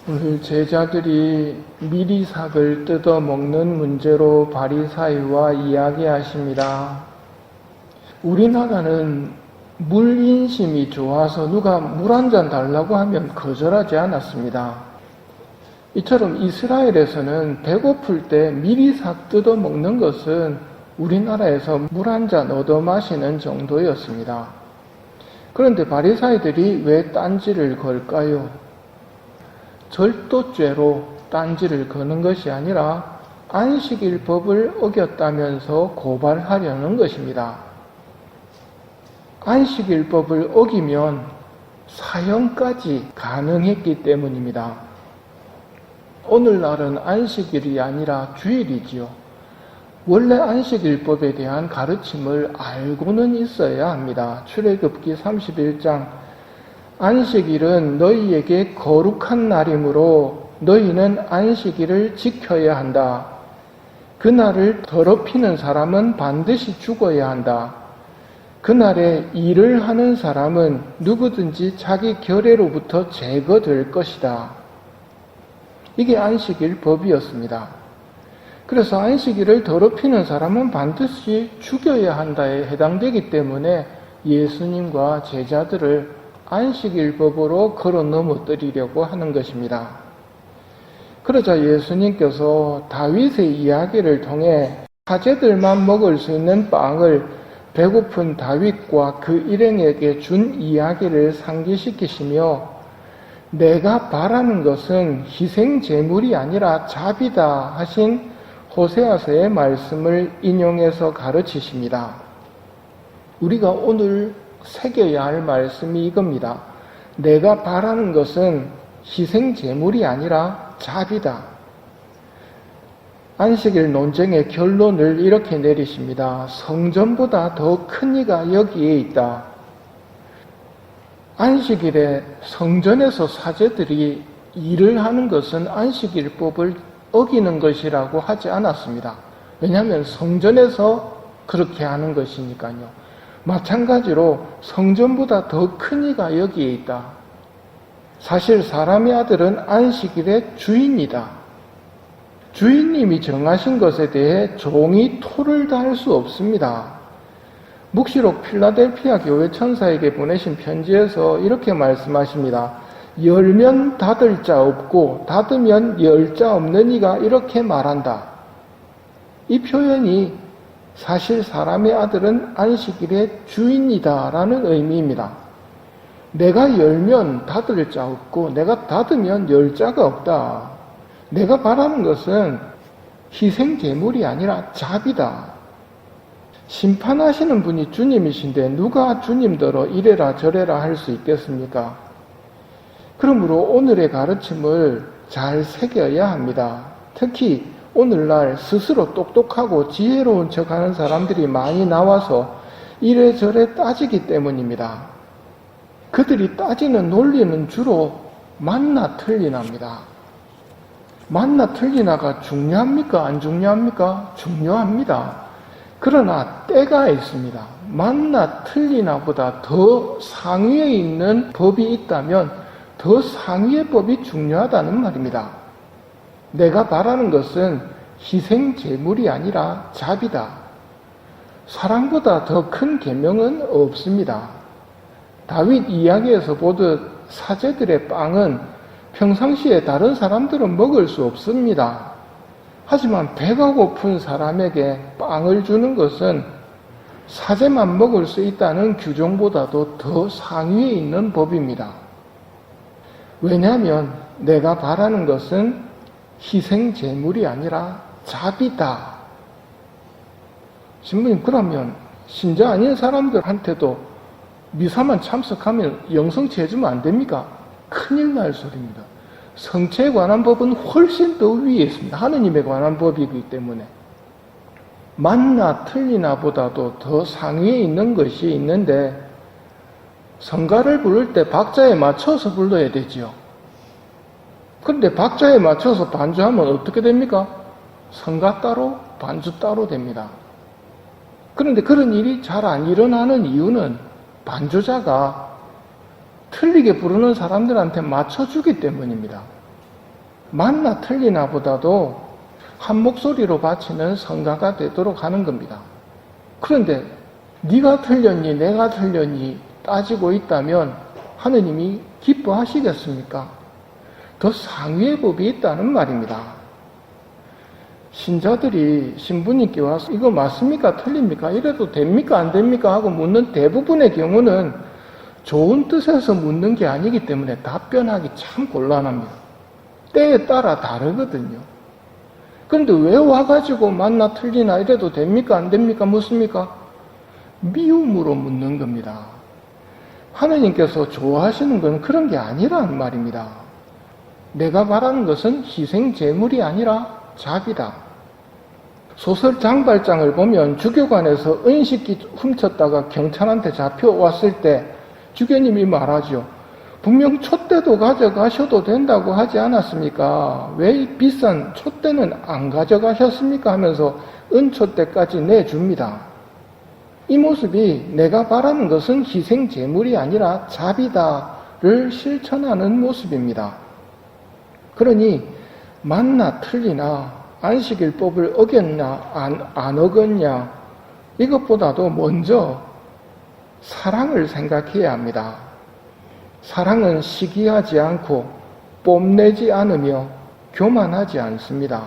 오늘 제자들이 미리삭을 뜯어 먹는 문제로 바리사이와 이야기하십니다. 우리나라는 물 인심이 좋아서 누가 물 한 잔 달라고 하면 거절하지 않았습니다. 이처럼 이스라엘에서는 배고플 때 미리삭 뜯어 먹는 것은 우리나라에서 물 한 잔 얻어 마시는 정도였습니다. 그런데 바리사이들이 왜 딴지를 걸까요? 절도죄로 딴지를 거는 것이 아니라 안식일법을 어겼다면서 고발하려는 것입니다. 안식일법을 어기면 사형까지 가능했기 때문입니다. 오늘날은 안식일이 아니라 주일이지요. 원래 안식일법에 대한 가르침을 알고는 있어야 합니다. 출애굽기 31장 안식일은 너희에게 거룩한 날이므로 너희는 안식일을 지켜야 한다. 그날을 더럽히는 사람은 반드시 죽어야 한다. 그날에 일을 하는 사람은 누구든지 자기 결례로부터 제거될 것이다. 이게 안식일 법이었습니다. 그래서 안식일을 더럽히는 사람은 반드시 죽여야 한다에 해당되기 때문에 예수님과 제자들을 안식일법으로 걸어 넘어뜨리려고 하는 것입니다. 그러자 예수님께서 다윗의 이야기를 통해 사제들만 먹을 수 있는 빵을 배고픈 다윗과 그 일행에게 준 이야기를 상기시키시며 내가 바라는 것은 희생 제물이 아니라 자비다 하신 호세아서의 말씀을 인용해서 가르치십니다. 우리가 오늘 새겨야 할 말씀이 이겁니다. 내가 바라는 것은 희생 제물이 아니라 자비다. 안식일 논쟁의 결론을 이렇게 내리십니다. 성전보다 더 큰 이가 여기에 있다. 안식일에 성전에서 사제들이 일을 하는 것은 안식일법을 어기는 것이라고 하지 않았습니다. 왜냐하면 성전에서 그렇게 하는 것이니까요. 마찬가지로 성전보다 더 큰 이가 여기에 있다. 사실 사람의 아들은 안식일의 주인이다. 주인님이 정하신 것에 대해 종이 토를 달 수 없습니다. 묵시록 필라델피아 교회 천사에게 보내신 편지에서 이렇게 말씀하십니다. 열면 닫을 자 없고 닫으면 열 자 없는 이가 이렇게 말한다. 이 표현이 사실 사람의 아들은 안식일의 주인이다 라는 의미입니다. 내가 열면 닫을 자 없고 내가 닫으면 열 자가 없다. 내가 바라는 것은 희생 제물이 아니라 자비다. 심판하시는 분이 주님이신데 누가 주님더러 이래라 저래라 할 수 있겠습니까? 그러므로 오늘의 가르침을 잘 새겨야 합니다. 특히 오늘날 스스로 똑똑하고 지혜로운 척하는 사람들이 많이 나와서 이래저래 따지기 때문입니다. 그들이 따지는 논리는 주로 맞나 틀리나입니다. 맞나 틀리나가 중요합니까? 안 중요합니까? 중요합니다. 그러나 때가 있습니다. 맞나 틀리나보다 더 상위에 있는 법이 있다면 더 상위의 법이 중요하다는 말입니다. 내가 바라는 것은 희생 제물이 아니라 자비다. 사랑보다 더 큰 계명은 없습니다. 다윗 이야기에서 보듯 사제들의 빵은 평상시에 다른 사람들은 먹을 수 없습니다. 하지만 배가 고픈 사람에게 빵을 주는 것은 사제만 먹을 수 있다는 규정보다도 더 상위에 있는 법입니다. 왜냐하면 내가 바라는 것은 희생 제물이 아니라 자비다. 신부님, 그러면 신자 아닌 사람들한테도 미사만 참석하면 영성치 해주면 안 됩니까? 큰일 날 소리입니다. 성체에 관한 법은 훨씬 더 위에 있습니다. 하느님에 관한 법이기 때문에. 맞나 틀리나 보다도 더 상위에 있는 것이 있는데 성가를 부를 때 박자에 맞춰서 불러야 되지요. 그런데 박자에 맞춰서 반주하면 어떻게 됩니까? 성가 따로, 반주 따로 됩니다. 그런데 그런 일이 잘 안 일어나는 이유는 반주자가 틀리게 부르는 사람들한테 맞춰주기 때문입니다. 맞나 틀리나 보다도 한 목소리로 바치는 성가가 되도록 하는 겁니다. 그런데 네가 틀렸니 내가 틀렸니 따지고 있다면 하느님이 기뻐하시겠습니까? 더 상위의 법이 있다는 말입니다. 신자들이 신부님께 와서 이거 맞습니까? 틀립니까? 이래도 됩니까? 안 됩니까? 하고 묻는 대부분의 경우는 좋은 뜻에서 묻는 게 아니기 때문에 답변하기 참 곤란합니다. 때에 따라 다르거든요. 그런데 왜 와가지고 맞나 틀리나 이래도 됩니까? 안 됩니까? 묻습니까? 미움으로 묻는 겁니다. 하느님께서 좋아하시는 건 그런 게 아니란 말입니다. 내가 말하는 것은 희생제물이 아니라 자비다. 소설 장발장을 보면 주교관에서 은식기 훔쳤다가 경찰한테 잡혀왔을 때 주교님이 말하죠. 분명 촛대도 가져가셔도 된다고 하지 않았습니까? 왜 비싼 촛대는 안 가져가셨습니까? 하면서 은촛대까지 내줍니다. 이 모습이 내가 바라는 것은 희생제물이 아니라 자비다를 실천하는 모습입니다. 그러니 맞나 틀리나 안식일법을 어겼냐 안 어겼냐 이것보다도 먼저 사랑을 생각해야 합니다. 사랑은 시기하지 않고 뽐내지 않으며 교만하지 않습니다.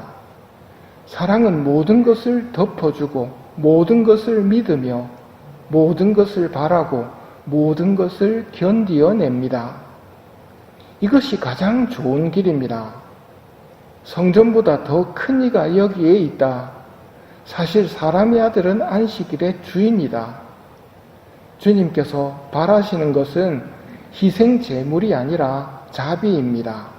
사랑은 모든 것을 덮어주고 모든 것을 믿으며 모든 것을 바라고 모든 것을 견디어냅니다. 이것이 가장 좋은 길입니다. 성전보다 더 큰 이가 여기에 있다. 사실 사람의 아들은 안식일의 주인이다. 주님께서 바라시는 것은 희생제물이 아니라 자비입니다.